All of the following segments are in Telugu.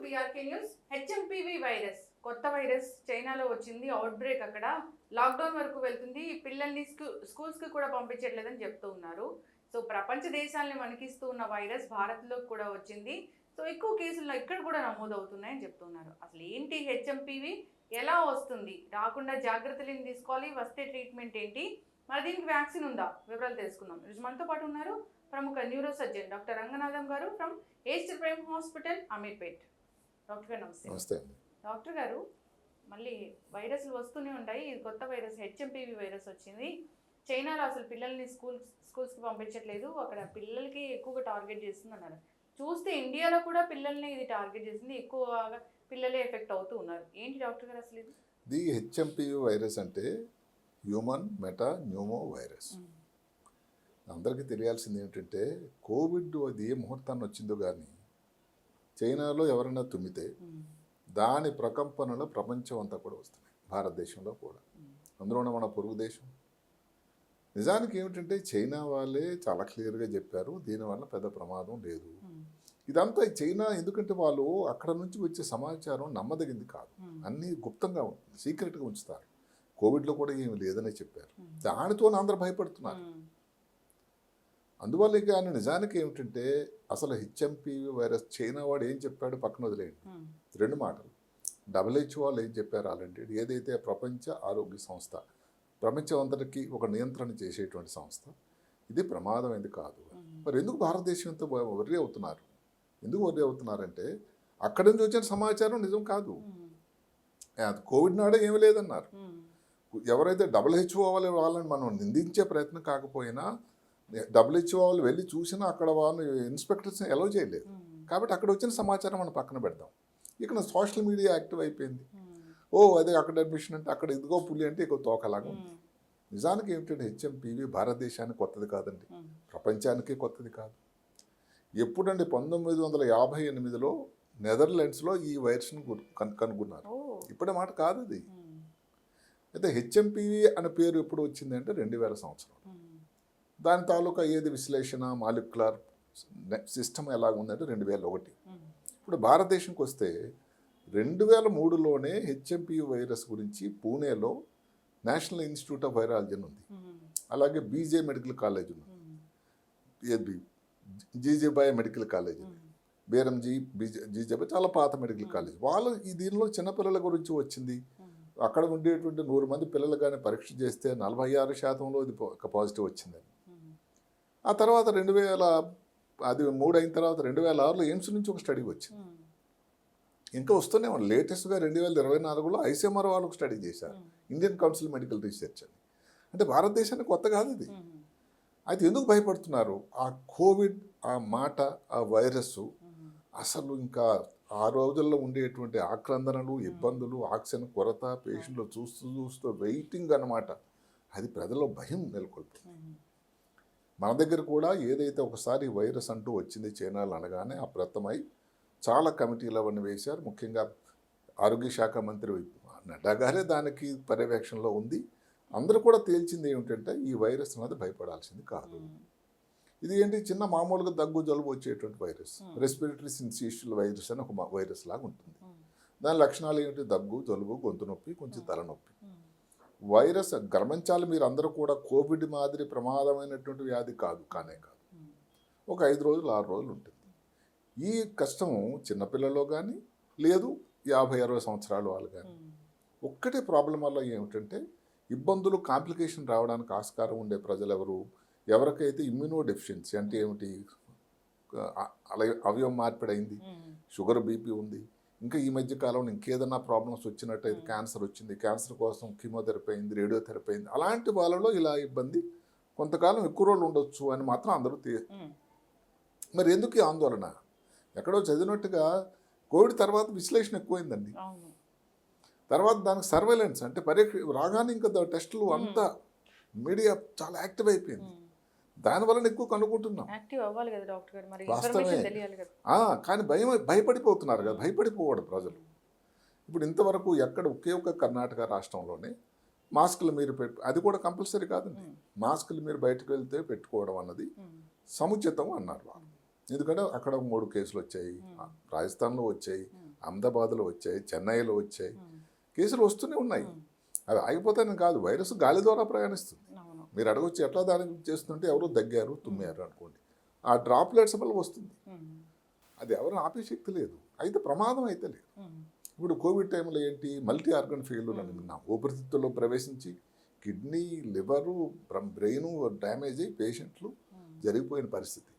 BRK news. హెచ్ఎంపీవీ వైరస్ కొత్త వైరస్ చైనాలో వచ్చింది. అవుట్ బ్రేక్ అక్కడ లాక్డౌన్ వరకు వెళ్తుంది. పిల్లల్ని స్కూల్స్ కి కూడా పంపించట్లేదని చెప్తూ ఉన్నారు. సో ప్రపంచ దేశాలని వణికిస్తూ ఉన్న వైరస్ భారత్లో కూడా వచ్చింది. సో ఎక్కువ కేసులు ఇక్కడ కూడా నమోదవుతున్నాయని చెప్తున్నారు. అసలు ఏంటి హెచ్ఎంపీవీ, ఎలా వస్తుంది, రాకుండా జాగ్రత్తలు ఏం తీసుకోవాలి, వస్తే ట్రీట్మెంట్ ఏంటి, మరి దీనికి వ్యాక్సిన్ ఉందా, వివరాలు తెలుసుకుందాం. ఈరోజు మనతో పాటు ఉన్నారు ప్రముఖ న్యూరో సర్జన్ డాక్టర్ రంగనాథం గారు from Aster prime hospital, Ameerpet. Doctor గారు నమస్తే. నమస్తే. డాక్టర్ గారు, మళ్ళీ వైరస్లు వస్తూనే ఉంటాయి. ఇది కొత్త వైరస్ హెచ్ఎంపీవీ వైరస్ వచ్చింది. చైనాలో అసలు పిల్లల్ని స్కూల్స్కి పంపించట్లేదు, అక్కడ పిల్లలకి ఎక్కువగా టార్గెట్ చేస్తుంది అన్నారు. చూస్తే ఇండియాలో కూడా పిల్లల్ని ఇది టార్గెట్ చేసింది, ఎక్కువగా పిల్లలే ఎఫెక్ట్ అవుతూ ఉన్నారు. ఏంటి డాక్టర్ గారు అసలు ఇది హెచ్ఎంపీవీ వైరస్ అంటే హ్యూమన్ మెటా న్యూమో వైరస్. అందరికీ తెలియాల్సింది ఏంటంటే కోవిడ్ అది ఏ ముహూర్తాన్ని వచ్చిందో కానీ చైనాలో ఎవరైనా తుమ్మితే దాని ప్రకంపనలు ప్రపంచం అంతా కూడా వస్తున్నాయి, భారతదేశంలో కూడా, అందులోనే మన పొరుగు దేశం. నిజానికి ఏమిటంటే చైనా వాళ్ళే చాలా క్లియర్గా చెప్పారు దీనివల్ల పెద్ద ప్రమాదం లేదు. ఇదంతా చైనా, ఎందుకంటే వాళ్ళు అక్కడ నుంచి వచ్చే సమాచారం నమ్మదగింది కాదు, అన్నీ గుప్తంగా ఉంటుంది, సీక్రెట్గా ఉంచుతారు. కోవిడ్లో కూడా ఏమి లేదని చెప్పారు, దానితో అందరూ భయపడుతున్నారు. అందువల్ల కానీ నిజానికి ఏమిటంటే అసలు హెచ్ఎంపీవీ వైరస్ చైనా వాడు ఏం చెప్పాడు పక్కన వదిలేయండి, రెండు మాటలు. WHO వాళ్ళు ఏం చెప్పారు ఆల్రెడీ, ఏదైతే ప్రపంచ ఆరోగ్య సంస్థ ప్రపంచం అంతటికి ఒక నియంత్రణ చేసేటువంటి సంస్థ, ఇది ప్రమాదమైంది కాదు. మరి ఎందుకు భారతదేశంతో వర్రీ అవుతున్నారు? ఎందుకు వర్రీ అవుతున్నారంటే అక్కడి నుంచి వచ్చిన సమాచారం నిజం కాదు. కోవిడ్ నాడే ఏమీ లేదన్నారు. ఎవరైతే WHO వాళ్ళని మనం నిందించే ప్రయత్నం కాకపోయినా WHO వాళ్ళు వెళ్ళి చూసినా అక్కడ వాళ్ళు ఇన్స్పెక్టర్స్ని అలౌ చేయలేదు. కాబట్టి అక్కడ వచ్చిన సమాచారం మనం పక్కన పెడదాం. ఇక్కడ సోషల్ మీడియా యాక్టివ్ అయిపోయింది. ఓ అదే అక్కడ అడ్మిషన్ అంటే అక్కడ ఇదిగో పులి అంటే ఇక తోకలాగా ఉంది. నిజానికి ఏమిటంటే హెచ్ఎంపీవీ భారతదేశానికి కొత్తది కాదండి, ప్రపంచానికి కొత్తది కాదు. ఎప్పుడంటే 1958లో నెదర్లాండ్స్లో ఈ వైరస్ని కనుగొన్నారు. ఇప్పుడే మాట కాదు అది. అయితే హెచ్ఎంపీవీ అనే పేరు ఎప్పుడు వచ్చిందంటే 2000 సంవత్సరం. దాని తాలూకా ఏది విశ్లేషణ మాలిక్యులర్ సిస్టమ్ ఎలా ఉందంటే 2001. ఇప్పుడు భారతదేశంకి వస్తే 2003లోనే హెచ్ఎంపీవీ వైరస్ గురించి పూణేలో నేషనల్ ఇన్స్టిట్యూట్ ఆఫ్ వైరాలజీ ఉంది, అలాగే బీజే మెడికల్ కాలేజ్ ఉంది, జీజేబాయ్ మెడికల్ కాలేజ్ ఉంది, బేరంజీ జీజేబాయ్ చాలా పాత మెడికల్ కాలేజ్. వాళ్ళు ఈ దీనిలో చిన్నపిల్లల గురించి వచ్చింది. అక్కడ ఉండేటువంటి 100 మంది పిల్లలు కానీ పరీక్ష చేస్తే 46% ఇది పాజిటివ్ వచ్చిందని. ఆ తర్వాత 2003 అయిన తర్వాత 2006లో ఎయిమ్స్ నుంచి ఒక స్టడీ వచ్చింది. ఇంకా వస్తూనే ఉంది. లేటెస్ట్గా 2024లో ICMR వాళ్ళు ఒక స్టడీ చేశారు, ఇండియన్ కౌన్సిల్ మెడికల్ రీసెర్చ్ అని. అంటే భారతదేశానికి కొత్త కాదు ఇది. అయితే ఎందుకు భయపడుతున్నారు? ఆ కోవిడ్, ఆ మాట, ఆ వైరస్ అసలు ఇంకా ఆ రోజుల్లో ఉండేటువంటి ఆక్రందనలు, ఇబ్బందులు, ఆక్సిజన్ కొరత, పేషెంట్లు చూస్తూ వెయిటింగ్ అన్నమాట, అది ప్రజల్లో భయం నెలకొల్పుతుంది. మన దగ్గర కూడా ఏదైతే ఒకసారి వైరస్ అంటూ వచ్చింది చైనాలో అనగానే అప్రమత్తమై చాలా కమిటీలు అవన్నీ వేశారు. ముఖ్యంగా ఆరోగ్య శాఖ మంత్రి నడ్డా గారే దానికి పర్యవేక్షణలో ఉంది. అందరూ కూడా తేల్చింది ఏమిటంటే ఈ వైరస్ అనేది భయపడాల్సింది కాదు. ఇది ఏంటి, చిన్న మామూలుగా దగ్గు జలుబు వచ్చేటువంటి వైరస్, రెస్పిరేటరీ సిన్సిషియల్ వైరస్ అని ఒక వైరస్ లాగా ఉంటుంది. దాని లక్షణాలు ఏమిటి? దగ్గు, జలుబు, గొంతు నొప్పి, కొంచెం తలనొప్పి. వైరస్ గమనించాలి మీరు అందరూ కూడా, కోవిడ్ మాదిరి ప్రమాదమైనటువంటి వ్యాధి కాదు, కానే కాదు. ఒక 5 రోజులు 6 రోజులు ఉంటుంది. ఈ కష్టము చిన్నపిల్లల్లో కానీ లేదు 50-60 సంవత్సరాల వాళ్ళు కానీ. ఒక్కటే ప్రాబ్లం వల్ల ఏమిటంటే ఇబ్బందులు, కాంప్లికేషన్ రావడానికి ఆస్కారం ఉండే ప్రజలు ఎవరికైతే ఇమ్యూనో డెఫిషియన్సీ అంటే ఏమిటి, అవయవం మార్పిడైంది, షుగర్, బీపీ ఉంది, ఇంకా ఈ మధ్య కాలంలో ఇంకేదన్నా ప్రాబ్లమ్స్ వచ్చినట్టయితే క్యాన్సర్ వచ్చింది, క్యాన్సర్ కోసం కీమోథెరపీ అయింది, రేడియోథెరపీ అయింది, అలాంటి వాళ్ళలో ఇలా ఇబ్బంది కొంతకాలం ఎక్కువ రోజులు ఉండొచ్చు అని మాత్రం అందరూ మరి ఎందుకు ఈ ఆందోళన? ఎక్కడో చదివినట్టుగా కోవిడ్ తర్వాత విశ్లేషణ ఎక్కువైందండి. తర్వాత దానికి సర్వేలెన్స్ అంటే పరీక్ష రాగానే ఇంకా టెస్టులు అంతా మీడియా చాలా యాక్టివ్ అయిపోయింది. దానివల్ల ఎక్కువ కనుక్కుంటున్నాం. వాస్తవమే. కానీ భయపడిపోతున్నారు కదా, భయపడిపోవడం ప్రజలు. ఇప్పుడు ఇంతవరకు ఎక్కడ ఒకే ఒక కర్ణాటక రాష్ట్రంలోనే మాస్కులు మీరు అది కూడా కంపల్సరీ కాదండి, మాస్కులు మీరు బయటకు వెళ్తే పెట్టుకోవడం అన్నది సముచితం అన్నారు వాళ్ళు. ఎందుకంటే అక్కడ 3 కేసులు వచ్చాయి, రాజస్థాన్లో వచ్చాయి, అహ్మదాబాద్లో వచ్చాయి, చెన్నైలో వచ్చాయి, కేసులు వస్తూనే ఉన్నాయి. అవి ఆగిపోతాయని కాదు, వైరస్ గాలి ద్వారా ప్రయాణిస్తుంది. మీరు అడగొచ్చు ఎట్లా దాని గురించి చేస్తుంటే ఎవరో దగ్గారు తుమ్మారు అనుకోండి, ఆ డ్రాప్లెట్స్ వల్ల వస్తుంది. అది ఎవరు ఆపే శక్తి లేదు, అయితే ప్రమాదం అయితే లేదు. ఇప్పుడు కోవిడ్ టైంలో ఏంటి, మల్టీ ఆర్గన్ ఫెయిల్యూర్ అని విన్నాం. ఊపిరితిత్తుల్లో ప్రవేశించి కిడ్నీ, లివరు, బ్రెయిన్ డ్యామేజ్ అయ్యి పేషెంట్లు జరిగిపోయిన పరిస్థితి.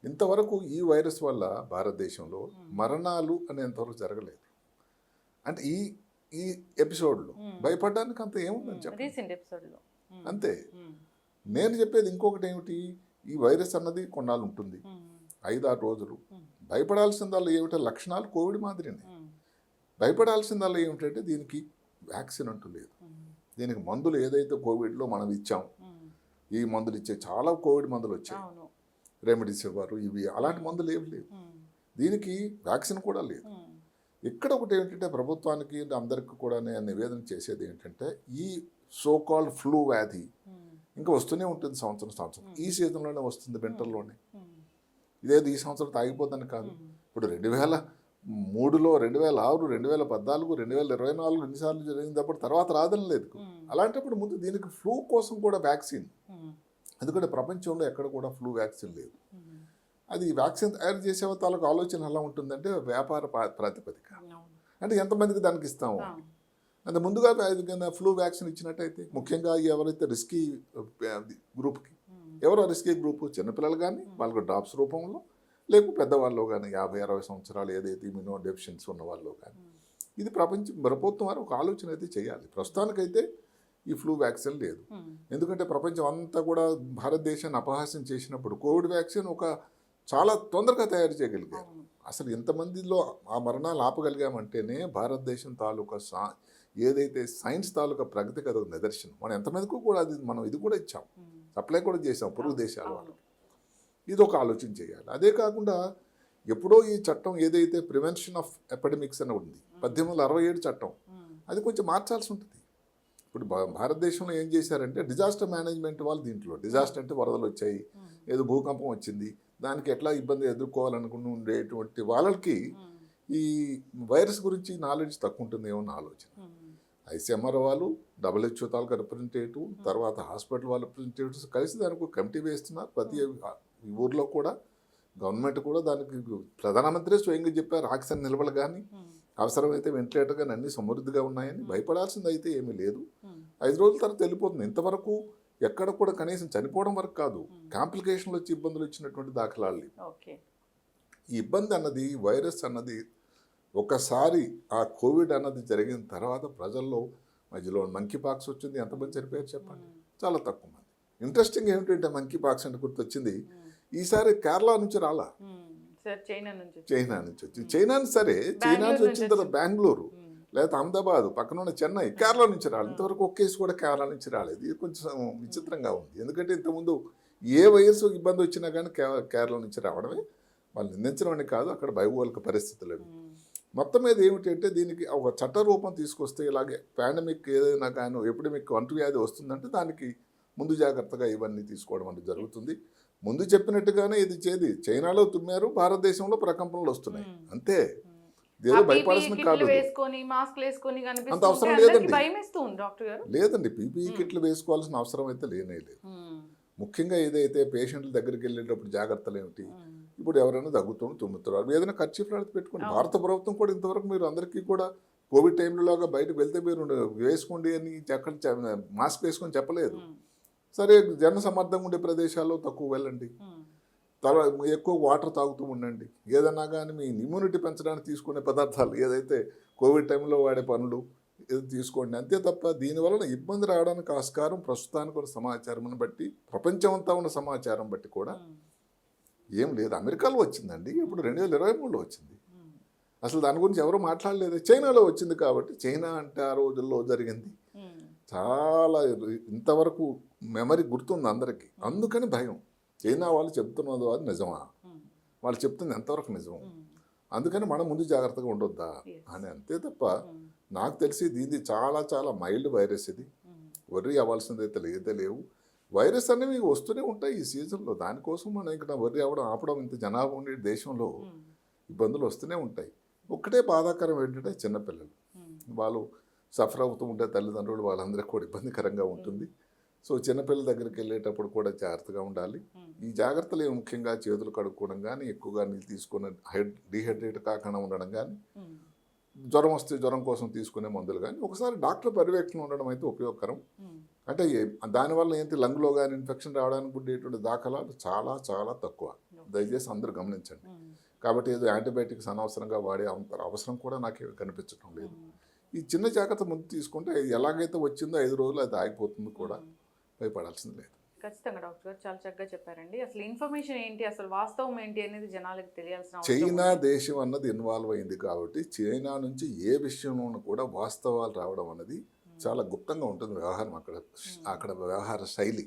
ఇంతవరకు ఈ వైరస్ వల్ల భారతదేశంలో మరణాలు అనేంతవరకు జరగలేదు. అంటే ఈ ఎపిసోడ్లో భయపడడానికి అంత ఏముందని చెప్పండి, అంతే. నేను చెప్పేది ఇంకొకటి ఏమిటి, ఈ వైరస్ అన్నది కొన్నాళ్ళు ఉంటుంది, 5-6 రోజులు. భయపడాల్సిందల్లా ఏమిటో లక్షణాలు కోవిడ్ మాదిరినే. భయపడాల్సిందల్లా ఏమిటంటే దీనికి వ్యాక్సిన్ అంటూ లేదు. దీనికి మందులు ఏదైతే కోవిడ్లో మనం ఇచ్చాం, ఈ మందులు ఇచ్చే చాలా కోవిడ్ మందులు వచ్చాయి, రెమెడీసివిర్, ఇవి అలాంటి మందులు ఏమి లేవు. దీనికి వ్యాక్సిన్ కూడా లేదు. ఇక్కడ ఒకటి ఏంటంటే ప్రభుత్వానికి అందరికీ కూడా నేను నివేదన చేసేది ఏంటంటే, ఈ సోకాల్డ్ ఫ్లూ వ్యాధి ఇంకా వస్తూనే ఉంటుంది సంవత్సరం. ఈ సీజన్లోనే వస్తుంది, వింటర్లోనే. ఇదేది ఈ సంవత్సరం ఆగిపోతుంది కాదు. ఇప్పుడు 2003లో, 2006, 2014, 2024 ఎన్నిసార్లు జరిగినప్పుడు తర్వాత రాదని లేదు. అలాంటప్పుడు ముందు దీనికి ఫ్లూ కోసం కూడా వ్యాక్సిన్, ఎందుకంటే ప్రపంచంలో ఎక్కడ కూడా ఫ్లూ వ్యాక్సిన్ లేదు. అది వ్యాక్సిన్ తయారు చేసే వాళ్ళకి ఆలోచన ఎలా ఉంటుందంటే వ్యాపార ప్రాతిపదిక, అంటే ఎంతమందికి దానికి ఇస్తాము. అంటే ముందుగా ఫ్లూ వ్యాక్సిన్ ఇచ్చినట్టయితే, ముఖ్యంగా ఎవరైతే రిస్కీ గ్రూప్కి, ఎవరో రిస్కీ గ్రూప్, చిన్నపిల్లలు కానీ వాళ్ళకి డ్రాప్స్ రూపంలో, లేకపోతే పెద్దవాళ్ళు కానీ 50-60 సంవత్సరాలు ఏదైతే ఇమ్యూనో డెఫిషియన్సీ ఉన్న వాళ్ళు కానీ, ఇది ప్రభుత్వం వారు ఒక ఆలోచన అయితే చేయాలి. ప్రస్తుతానికైతే ఈ ఫ్లూ వ్యాక్సిన్ లేదు. ఎందుకంటే ప్రపంచం అంతా కూడా భారతదేశాన్ని అపహాస్యం చేసినప్పుడు కోవిడ్ వ్యాక్సిన్ చాలా తొందరగా తయారు చేయగలిగారు. అసలు ఇంతమందిలో ఆ మరణాలు ఆపగలిగామంటేనే భారతదేశం తాలూకా ఏదైతే సైన్స్ తాలూకా ప్రగతి కదా నిదర్శనం. మనం ఎంతమందికి కూడా మనం ఇది కూడా ఇచ్చాం, సప్లై కూడా చేసాం పొరుగు దేశాల వాళ్ళకి. ఇది ఒక ఆలోచన చేయాలి. అదే కాకుండా ఎప్పుడో ఈ చట్టం ఏదైతే ప్రివెన్షన్ ఆఫ్ ఎపిడమిక్స్ అని ఉంది, 1867 చట్టం, అది కొంచెం మార్చాల్సి ఉంటుంది. ఇప్పుడు భారతదేశంలో ఏం చేశారంటే డిజాస్టర్ మేనేజ్మెంట్ వాళ్ళు, దీంట్లో డిజాస్టర్ అంటే వరదలు వచ్చాయి, ఏదో భూకంపం వచ్చింది, దానికి ఎట్లా ఇబ్బంది ఎదుర్కోవాలనుకుని ఉండేటువంటి వాళ్ళకి ఈ వైరస్ గురించి నాలెడ్జ్ తక్కువ ఉంటుందేమో అన్న ఆలోచన. ఐసీఎంఆర్ వాళ్ళు, WHO తాలూకా రిప్రజెంటేటివ్, తర్వాత హాస్పిటల్ వాళ్ళ రిప్రజెంటేటివ్స్ కలిసి దానికి కమిటీ వేస్తున్నారు. ప్రతి ఊర్లో కూడా గవర్నమెంట్ కూడా దానికి ప్రధానమంత్రి స్వయంగా చెప్పారు, ఆక్సిజన్ నిల్వలు కానీ అవసరమైతే వెంటిలేటర్ కానీ అన్ని సమృద్ధిగా ఉన్నాయని. భయపడాల్సింది అయితే ఏమీ లేదు. 5 రోజుల తర్వాత వెళ్ళిపోతుంది. ఇంతవరకు ఎక్కడ కూడా కనీసం చనిపోవడం వరకు కాదు, కాంప్లికేషన్లు వచ్చి ఇబ్బందులు ఇచ్చినటువంటి దాఖలాలు. ఈ ఇబ్బంది అన్నది, వైరస్ అన్నది ఒకసారి ఆ కోవిడ్ అన్నది జరిగిన తర్వాత ప్రజల్లో మధ్యలో మంకీ పాక్స్ వచ్చింది, ఎంతమంది చనిపోయారు చెప్పండి? చాలా తక్కువ మంది. ఇంట్రెస్టింగ్ ఏమిటంటే మంకీ పాక్స్ అంటే గుర్తొచ్చింది, ఈసారి కేరళ నుంచి రాలా, చైనా నుంచి వచ్చింది. చైనా సరే, చైనా నుంచి వచ్చిన తర్వాత బెంగళూరు లేకపోతే అహ్మదాబాద్ పక్కన ఉన్న చెన్నై, కేరళ నుంచి రాలేదు. ఇంతవరకు ఒక కేసు కూడా కేరళ నుంచి రాలేదు. ఇది కొంచెం విచిత్రంగా ఉంది. ఎందుకంటే ఇంతకుముందు ఏ వయసు ఇబ్బంది వచ్చినా కానీ కేరళ నుంచి రావడమే. వాళ్ళు నిందించడం అని కాదు, అక్కడ భౌగోళిక పరిస్థితులు అవి. మొత్తం మీద ఏమిటంటే దీనికి ఒక చట్ట రూపం తీసుకొస్తే, ఇలాగే పాండమిక్ ఏదైనా కానీ ఎపిడమిక్ అంటువ్యాధి వస్తుందంటే దానికి ముందు జాగ్రత్తగా ఇవన్నీ తీసుకోవడం అనేది జరుగుతుంది. ముందు చెప్పినట్టుగానే ఇది చైనాలో తుమ్మారు, భారతదేశంలో ప్రకంపనలు వస్తున్నాయి, అంతే. ఏదో భయపడాల్సిన కాదు, అంత అవసరం లేదండి. లేదండి, పీపీఈ కిట్లు వేసుకోవాల్సిన అవసరం అయితే లేనే లేదు. ముఖ్యంగా ఏదైతే పేషెంట్ల దగ్గరికి వెళ్ళేటప్పుడు జాగ్రత్తలు ఏమిటి, ఇప్పుడు ఎవరైనా దగ్గుతారు, తుమ్ముతున్నారు, ఏదైనా ఖర్చు పెట్టుకోండి. భారత ప్రభుత్వం కూడా ఇంతవరకు మీరు అందరికీ కూడా కోవిడ్ టైంలోగా బయటకు వెళ్తే మీరు వేసుకోండి అని ఎక్కడ మాస్క్ వేసుకొని చెప్పలేదు. సరే, జన సమర్థంగా ఉండే ప్రదేశాల్లో తక్కువ వెళ్ళండి, ఎక్కువ వాటర్ తాగుతూ ఉండండి. ఏదన్నా కానీ మీ ఇమ్యూనిటీ పెంచడానికి తీసుకునే పదార్థాలు ఏదైతే కోవిడ్ టైంలో వాడే పనులు ఏదో తీసుకోండి, అంతే తప్ప దీనివలన ఇబ్బంది రావడానికి ఆస్కారం ప్రస్తుతానికి ఉన్న సమాచారం బట్టి, ప్రపంచం అంతా ఉన్న సమాచారం బట్టి కూడా ఏం లేదు. అమెరికాలో వచ్చిందండి, ఇప్పుడు 2023లో వచ్చింది. అసలు దాని గురించి ఎవరు మాట్లాడలేదు. చైనాలో వచ్చింది కాబట్టి, చైనా అంటే ఆ రోజుల్లో జరిగింది చాలా ఇంతవరకు మెమరీ గుర్తుంది అందరికీ, అందుకని భయం. చైనా వాళ్ళు చెప్తున్నది అది నిజమా, వాళ్ళు చెప్తుంది ఎంతవరకు నిజం, అందుకని మనం ముందు జాగ్రత్తగా ఉండొద్దా అని, అంతే తప్ప నాకు తెలిసి దీన్ని చాలా చాలా మైల్డ్ వైరస్. ఇది వర్రీ అవ్వాల్సింది అయితే లేవు. వైరస్ అనేవి వస్తూనే ఉంటాయి ఈ సీజన్లో, దానికోసం మనం ఇక్కడ వర్రీ అవ్వడం ఆపడం, ఇంత జనాభా ఉండే దేశంలో ఇబ్బందులు వస్తూనే ఉంటాయి. ఒక్కటే బాధాకరం ఏంటంటే చిన్నపిల్లలు వాళ్ళు సఫర్ అవుతూ ఉంటే తల్లిదండ్రులు వాళ్ళందరికీ కూడా ఇబ్బందికరంగా ఉంటుంది. సో చిన్నపిల్లల దగ్గరికి వెళ్ళేటప్పుడు కూడా జాగ్రత్తగా ఉండాలి. ఈ జాగ్రత్తలు ముఖ్యంగా చేతులు కడుక్కోవడం కానీ, ఎక్కువగా నీళ్ళు తీసుకుని డీహైడ్రేట్ కాకుండా ఉండడం కానీ, జ్వరం వస్తే జ్వరం కోసం తీసుకునే మందులు కానీ, ఒకసారి డాక్టర్ పర్యవేక్షణ ఉండడం అయితే ఉపయోగకరం. అంటే దానివల్ల ఏంటి లంగ్లో కానీ ఇన్ఫెక్షన్ రావడానికి ఉండేటువంటి దాఖలాలు చాలా చాలా తక్కువ. దయచేసి అందరూ గమనించండి. కాబట్టి ఏదో యాంటీబయాటిక్స్ అనవసరంగా వాడే అంత అవసరం కూడా నాకు కనిపించడం లేదు. ఈ చిన్న జాగ్రత్త ముందు తీసుకుంటే ఎలాగైతే వచ్చిందో 5 రోజులు అది ఆగిపోతుంది కూడా, భయపడాల్సింది లేదు. ఖచ్చితంగా డాక్టర్ గారు చాలా చక్కగా చెప్పారండి. అసలు ఇన్ఫర్మేషన్ ఏంటి, అసలు వాస్తవం ఏంటి అనేది జనాలకు తెలియాల్సిన అవసరం చైనా ఉంది. దేశం అన్నది ఇన్వాల్వ్ అయింది కాబట్టి చైనా నుంచి ఏ విషయంలోనూ కూడా వాస్తవాలు రావడం అన్నది చాలా గుప్తంగా ఉంటుంది వ్యవహారం అక్కడ వ్యవహార శైలి.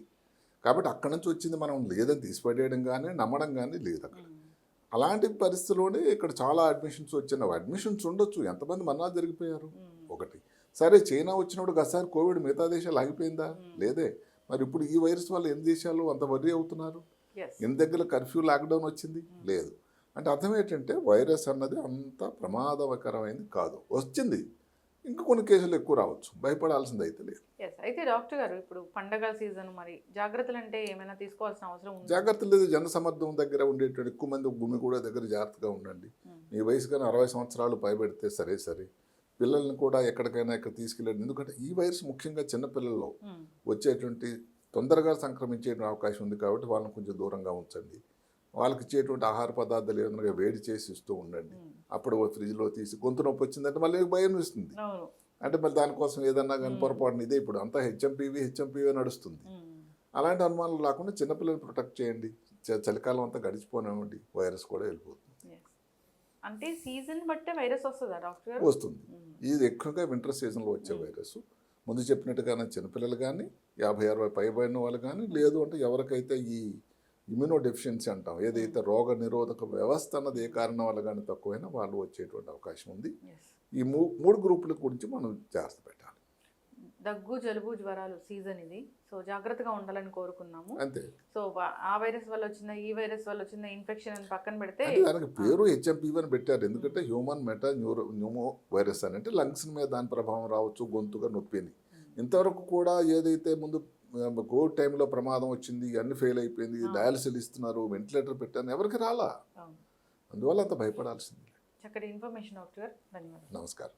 కాబట్టి అక్కడ నుంచి వచ్చింది మనం లేదని తీసిపడేయడం కానీ నమ్మడం కానీ లేదు అక్కడ. అలాంటి పరిస్థితుల్లోనే ఇక్కడ చాలా అడ్మిషన్స్ వచ్చినాయి. అడ్మిషన్స్ ఉండొచ్చు, ఎంతమంది మరణాలు జరిగిపోయారు ఒకటి. సరే చైనా వచ్చినప్పుడు గసారి కోవిడ్ మిగతా దేశాలు ఆగిపోయిందా? లేదే. మరి ఇప్పుడు ఈ వైరస్ వల్ల ఎన్ని దేశాలు అంత వర్రీ అవుతున్నారు? ఎన్ని దగ్గర కర్ఫ్యూ లాక్డౌన్ వచ్చింది? లేదు. అంటే అర్థం ఏంటంటే వైరస్ అన్నది అంత ప్రమాదకరమైంది కాదు. వచ్చింది, ఇంకా కొన్ని కేసులు ఎక్కువ రావచ్చు, భయపడాల్సింది అయితే లేదు. అయితే డాక్టర్ గారు ఇప్పుడు పండగ సీజన్, మరి జాగ్రత్తలు అంటే ఏమైనా తీసుకోవాల్సిన అవసరం ఉంది? జాగ్రత్తలు లేదు. జనసమ్మర్దం దగ్గర ఉండేటువంటి ఎక్కువ మంది భూమి కూడా దగ్గర జాగ్రత్తగా ఉండండి. మీ వయసు కానీ 60 సంవత్సరాలు పైబెడితే సరే పిల్లల్ని కూడా ఎక్కడికైనా ఇక్కడ తీసుకెళ్ళండి. ఎందుకంటే ఈ వైరస్ ముఖ్యంగా చిన్నపిల్లల్లో వచ్చేటువంటి తొందరగా సంక్రమించేటువంటి అవకాశం ఉంది కాబట్టి వాళ్ళని కొంచెం దూరంగా ఉంచండి. వాళ్ళకి ఇచ్చేటువంటి ఆహార పదార్థాలు ఏదైనా వేడి చేసి ఇస్తూ ఉండండి. అప్పుడు ఫ్రిడ్జ్లో తీసి గొంతు నొప్పి వచ్చిందంటే మళ్ళీ భయం ఇస్తుంది. అంటే మరి దానికోసం ఏదన్నా కానీ పొరపాటున ఇదే ఇప్పుడు అంతా హెచ్ఎంపీవీ నడుస్తుంది. అలాంటి అనుమానాలు రాకుండా చిన్నపిల్లల్ని ప్రొటెక్ట్ చేయండి. చలికాలం అంతా గడిచిపోనివ్వండి, వైరస్ కూడా వెళ్ళిపోతుంది. అంటే సీజన్ బట్టే వైరస్ వస్తుందా డాక్టర్ గారు? వస్తుంది. ఇది ఎక్కువగా వింటర్ సీజన్లో వచ్చే వైరస్. ముందు చెప్పినట్టుగానే చిన్నపిల్లలు కానీ 50-60 పైబడిన వాళ్ళు కానీ, లేదు అంటే ఎవరికైతే ఈ ఇమ్యూనో డెఫిషియన్సీ అంటాం, ఏదైతే రోగ నిరోధక వ్యవస్థ అన్నది ఏ కారణం వల్ల కానీ తక్కువైనా వాళ్ళు వచ్చేటువంటి అవకాశం ఉంది. ఈ 3 గ్రూపుల గురించి మనం జాగ్రత్త పెట్టాలి. దగ్గు, జలుబు, జ్వరాలు సీజన్ ఇది. సో జాగ్రత్తగా ఉండాలని కోరుకున్నాము. అంతే. సో ఆ వైరస్ వల్ల వచ్చిందా, ఈ వైరస్ వల్ల వచ్చిందా ఇన్ఫెక్షన్ అని పక్కన పెడితే దానికి పేరు హెచ్ఎంపీవీ అని పెట్టారు. ఎందుకంటే హ్యూమన్ న్యూమో వైరస్ అని, అంటే లంగ్స్ మీద దాని ప్రభావం రావచ్చు, గొంతుగా నొప్పిని. ఇంతవరకు కూడా ఏదైతే ముందు కోవిడ్ టైంలో ప్రమాదం వచ్చింది, అన్ని ఫెయిల్ అయిపోయింది, డయాలసిస్ ఇస్తున్నారు, వెంటిలేటర్ పెట్టాను, ఎవరికి రాలా. అందువల్ల అంత భయపడాల్సింది. చక్కటి ఇన్ఫర్మేషన్ డాక్టర్ గారు, ధన్యవాదాలు. నమస్కారం.